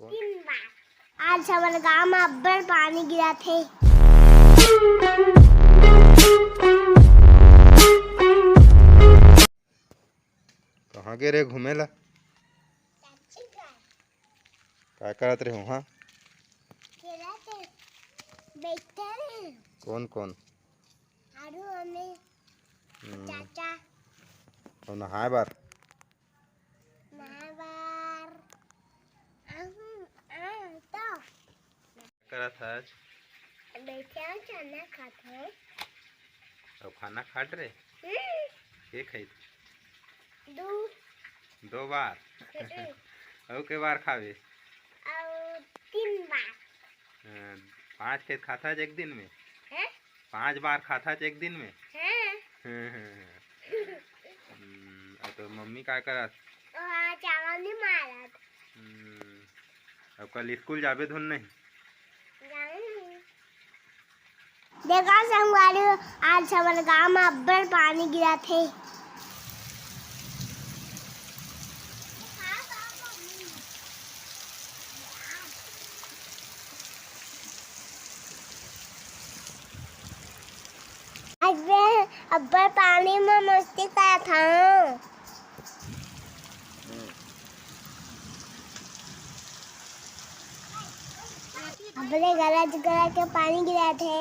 3 बार। आज हमारे गाँव में अब्बर पानी गिरा थे। कहाँ गे रे घूमेला? क्या करत रहे वहाँ? बैठे रहे। कौन कौन? आरू हमें चाचा और नहाए बार? तो करत आज बैठे हैं, खाना खाते हैं। और खाना खाट रे? के खाई? 2 बार? और के बार खावे? 3 बार। 5 खेत खाता है एक दिन में? है? 5 बार खाता है एक दिन में? है? तो मम्मी क्या करत? चावल नहीं मारा। अब कल स्कूल जाबे धुन नहीं? देखा संगवारी, आज हमारे गाँव में अब्बर पानी गिरा थे। आज मैं अब्बर पानी में मस्ती करा था। अपने गला के पानी गिरा थे।